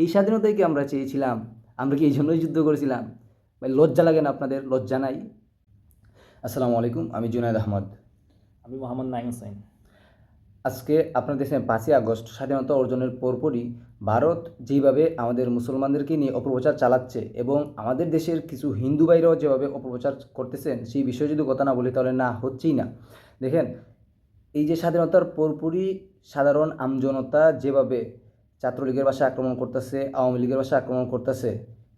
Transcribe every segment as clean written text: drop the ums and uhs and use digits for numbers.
এই স্বাধীনতাই কি আমরা চেয়েছিলাম? আমরা কি এই জন্যই যুদ্ধ করেছিলাম? ভাই লজ্জা লাগে না আপনাদের? লজ্জা নাই? আসসালামু আলাইকুম, আমি জুনায়েদ আহমদ। আমি মোহাম্মদ নাইম হোসেন। আজকে আপনার দেশে 5ই আগস্ট স্বাধীনতা অর্জনের পরপরই ভারত যেইভাবে আমাদের মুসলমানদেরকে নিয়ে অপপ্রচার চালাচ্ছে এবং আমাদের দেশের কিছু হিন্দু ভাইরাও যেভাবে অপপ্রচার করতেছেন, সেই বিষয়ে যদি কথা না বলি তাহলে না হচ্ছেই না। দেখেন, এই যে স্বাধীনতার পরপরই সাধারণ আমজনতা যেভাবে ছাত্রলীগের বাসায় আক্রমণ করতেছে, আওয়ামী লীগের বাসায় আক্রমণ করতেছে,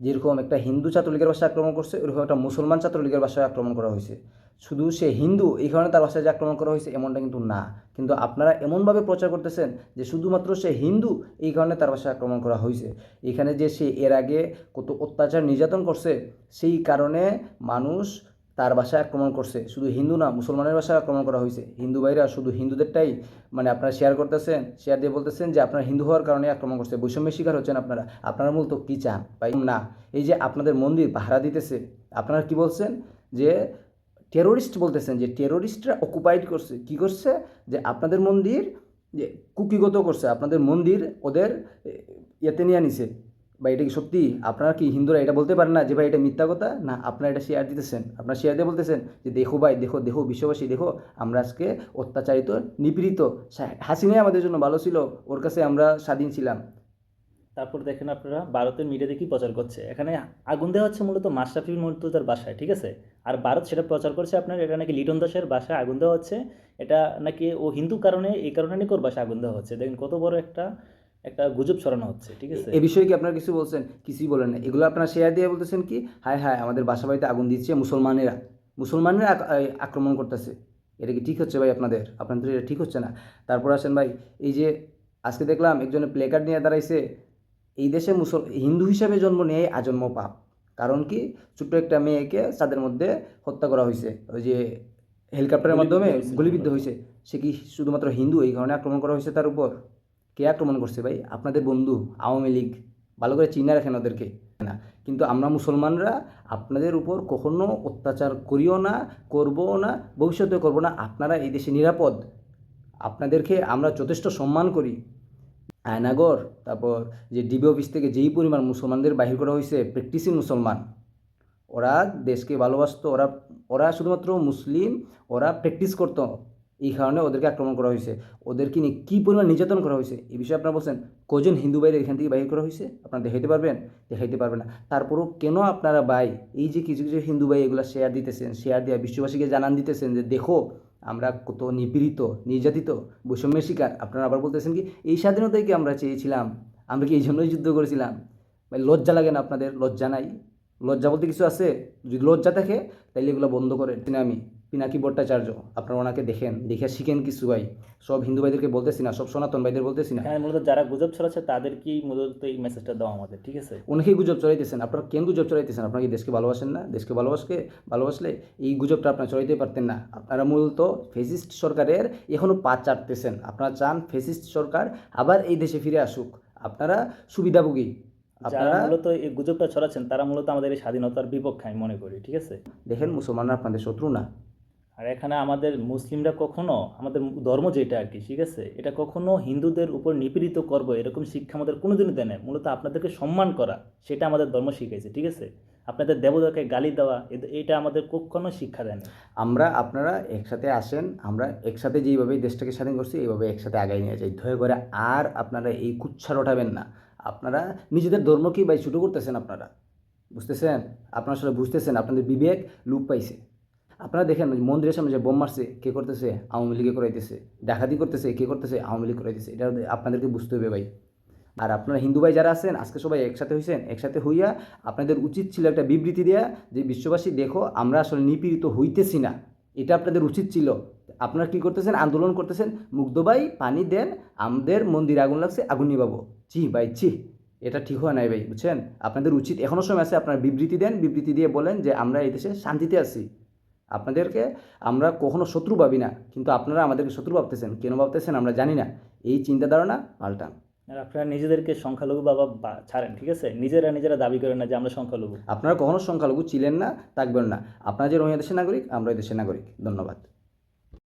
যেরকম একটা হিন্দু ছাত্রলীগের বাসায় আক্রমণ করছে, ওরকম একটা মুসলমান ছাত্রলীগের বাসায় আক্রমণ করা হয়েছে। শুধু সে হিন্দু এই কারণে তার বাসায় যে আক্রমণ করা হয়েছে এমনটা কিন্তু না। কিন্তু আপনারা এমনভাবে প্রচার করতেছেন যে শুধুমাত্র সে হিন্দু এই কারণে তার বাসায় আক্রমণ করা হয়েছে। এখানে যে সে এর আগে কত অত্যাচার নির্যাতন করছে সেই কারণে মানুষ তার বাসায় আক্রমণ করছে। শুধু হিন্দু না, মুসলমানের বাসায় আক্রমণ করা হয়েছে। হিন্দু ভাইরা শুধু হিন্দুদেরটাই আপনারা শেয়ার করতেছেন, শেয়ার দিয়ে বলতেছেন যে আপনারা হিন্দু হওয়ার কারণে আক্রমণ করছে, বৈষম্যের শিকার হচ্ছেন আপনারা। আপনারা মূলত কী চান ভাই? না, এই যে আপনাদের মন্দির পাহারা দিতেছে, আপনারা কি বলছেন? যে টেরোরিস্ট বলতেছেন, যে টেরোরিস্টরা অকুপাইড করছে। কি করছে? যে আপনাদের মন্দির যে কুকিগত করছে, আপনাদের মন্দির ওদের ইয়েতে নিয়ে নিছে। বা এটা কি সত্যি? আপনারা কি হিন্দুরা এটা বলতে পারেন না যে ভাই এটা মিথ্যা কথা? না, আপনারা এটা শেয়ার দিতেছেন, আপনারা শেয়ার দিয়ে বলতেছেন যে দেখো ভাই, দেখো দেখো বিশ্ববাসী, দেখো আমরা আজকে অত্যাচারিত, নিপীড়িত। হাসিনাই আমাদের জন্য ভালো ছিল, ওর কাছে আমরা স্বাধীন ছিলাম। তারপর দেখেন আপনারা ভারতের মিডিয়াতে কি প্রচার করছে, এখানে আগুন দেওয়া হচ্ছে মূলত মাশরাফি মুর্তজার বাসায়, ঠিক আছে? আর ভারত সেটা প্রচার করছে আপনার, এটা নাকি লিটন দাসের বাসায় আগুন দেওয়া হচ্ছে। এটা নাকি ও হিন্দু কারণে, এই কারণে নাকি ওর বাসায় আগুন দেওয়া হচ্ছে। দেখেন কত বড় একটা একটা গুজব ছড়ানো হচ্ছে, ঠিক আছে? এ বিষয়ে কি আপনারা কিছু বলছেন? কিছুই বলেন না। এগুলো আপনারা শেয়ার দিয়ে বলতেছেন কি হায় হায় আমাদের বাসা বাড়িতে আগুন দিচ্ছে মুসলমানেরা, মুসলমানেরা আক্রমণ করতেছে। এটা কি ঠিক হচ্ছে ভাই? আপনাদের এটা ঠিক হচ্ছে না। তারপর আসেন ভাই, এই যে আজকে দেখলাম একজনের প্লে কার্ড নিয়ে দাঁড়াইছে, এই দেশে হিন্দু হিসাবে জন্ম নেয় আজন্ম পাপ। কারণ কি? ছোট্ট একটা মেয়েকে তাদের মধ্যে হত্যা করা হয়েছে, ওই যে হেলিকপ্টারের গুলিবিদ্ধ মাধ্যমে হয়েছিল গুলিবিদ্ধ মূলত। হয়েছে। সে কি শুধুমাত্র হিন্দু এই কারণে আক্রমণ করা হয়েছে তার উপর? কে আক্রমণ করছে ভাই? আপনাদের বন্ধু আওয়ামী লীগ। ভালো করে চিনে রাখেন ওদেরকে। না, কিন্তু আমরা মুসলমানরা আপনাদের উপর কখনো অত্যাচার করিও না, করবও না, ভবিষ্যতে করব না। আপনারা এই দেশে নিরাপদ, আপনাদেরকে আমরা যথেষ্ট সম্মান করি। আয়নাগর, তারপর যে ডিবি অফিস থেকে যেই পরিমাণ মুসলমানদের বাহির করা হয়েছে, প্র্যাকটিসিং মুসলমান, ওরা দেশকে ভালোবাসতো, ওরা ওরা শুধুমাত্র মুসলিম, ওরা প্র্যাকটিস করতো, এই কারণে ওদেরকে আক্রমণ করা হয়েছে। ওদেরকে নিয়ে কী পরিমাণ নির্যাতন করা হয়েছে এই বিষয়ে আপনারা বলছেন। কজন হিন্দু ভাইরা এখান থেকে বাহির করা হয়েছে আপনারা দেখাইতে পারবেন? দেখাইতে পারবেন না। তারপরেও কেন আপনারা ভাই এই যে কিছু কিছু হিন্দু ভাই এগুলো শেয়ার দিতেছেন, শেয়ার দিয়ে বিশ্ববাসীকে জানান দিতেছেন যে দেখো আমরা কত নিপীড়িত, নির্যাতিত, বৈষম্যের শিকার, আপনারা আবার বলতেছেন কি এই স্বাধীনতাই কি আমরা চেয়েছিলাম? আমরা কি এই জন্যই যুদ্ধ করেছিলাম? ভাই লজ্জা লাগে না আপনাদের? লজ্জা নাই? লজ্জা বলতে কিছু আছে? যদি লজ্জা থাকে তাহলে এগুলো বন্ধ করেন। আমি পিনাকি ভট্টাচার্য, আপনারা ওনাকে দেখেন, দেখে শিখেন কিছু ভাই। সব হিন্দু ভাইদেরকে বলতেছি না, সব সনাতন ভাইদের বলতেছি না। এখানে মূলত যারা গুজব ছড়াচ্ছে তাদেরকেই মূলত এই মেসেজটা দেওয়া আমাদের, ঠিক আছে? অনেকেই গুজব চড়াইতেছেন। আপনারা কেন গুজব চড়াইতেছেন? আপনারা কি দেশকে ভালোবাসেন না? দেশকে ভালোবাসলে এই গুজবটা আপনারা চড়াইতে পারতেন না। আপনারা মূলত ফেসিস্ট সরকারের এখনও পা চাটতেছেন। আপনারা চান ফেসিস্ট সরকার আবার এই দেশে ফিরে আসুক। আপনারা সুবিধাভোগী। যারা আপনারা মূলত এই গুজবটা ছড়াচ্ছেন তারা মূলত আমাদের এই স্বাধীনতার বিপক্ষে, আমি মনে করি, ঠিক আছে? দেখেন, মুসলমানরা আপনাদের শত্রু না। আর এখানে আমাদের মুসলিমরা কখনো, আমাদের ধর্ম যেটা আর কি, ঠিক আছে, এটা কখনো হিন্দুদের উপর নিপীড়িত করবো এরকম শিক্ষা আমাদের কোনোদিনই দেয় না। মূলত আপনাদেরকে সম্মান করা, সেটা আমাদের ধর্ম শিখাইছে, ঠিক আছে? আপনাদের দেবতাকে গালি দেওয়া, এটা আমাদের কখনো শিক্ষা দেয় না। আপনারা একসাথে আসেন, আমরা একসাথে যেইভাবে দেশটাকে স্বাধীন করছি এইভাবে একসাথে আগায় নিয়ে যাই। দয়া করে আর আপনারা এই কুচ্ছা রটাবেন না। আপনারা নিজেদের ধর্মকেই ভাই ছোটো করতেছেন। আপনারা বুঝতেছেন? আপনারা আসলে বুঝতেছেন, আপনাদের বিবেক লোপ পাইছে। আপনারা দেখেন মন্দিরের সামনে যে বোম মারছে কে করতেছে? আওয়ামী লীগে করাইতেছে। ডাকাতি করতেছে কে করতেছে? আওয়ামী লীগ করাইতেছে। এটা আপনাদেরকে বুঝতে হবে ভাই। আর আপনারা হিন্দু ভাই যারা আছেন আজকে সবাই একসাথে হয়েছেন, একসাথে হইয়া আপনাদের উচিত ছিল একটা বিবৃতি দেয়া যে বিশ্ববাসী দেখো আমরা আসলে নিপীড়িত হইতেছি না। এটা আপনাদের উচিত ছিল। আপনারা কী করতেছেন? আন্দোলন করতেছেন। মুগ্ধ ভাই পানি দেন, আমাদের মন্দিরে আগুন লাগছে, আগুন নিবাবো। ছি ভাই ছি, এটা ঠিক হয় নাই ভাই, বুঝছেন? আপনাদের উচিত, এখনও সময় আছে, আপনারা বিবৃতি দেন, বিবৃতি দিয়ে বলেন যে আমরা এই দেশে শান্তিতে আছি। আপনাদেরকে আমরা কখনো শত্রু ভাবি না, কিন্তু আপনারা আমাদেরকে শত্রু ভাবতেছেন। কেন ভাবতেছেন আমরা জানি না। এই চিন্তা ধারণা পাল্টান। আর আপনারা নিজেদেরকে সংখ্যালঘু বাবা ছাড়েন, ঠিক আছে? নিজেরা নিজেরা দাবি করেন না যে আমরা সংখ্যালঘু। আপনারা কখনো সংখ্যালঘু ছিলেন না, থাকবেন না। আপনারা যে রোহিঙ্গা দেশের নাগরিক, আমরা এই দেশের নাগরিক। ধন্যবাদ।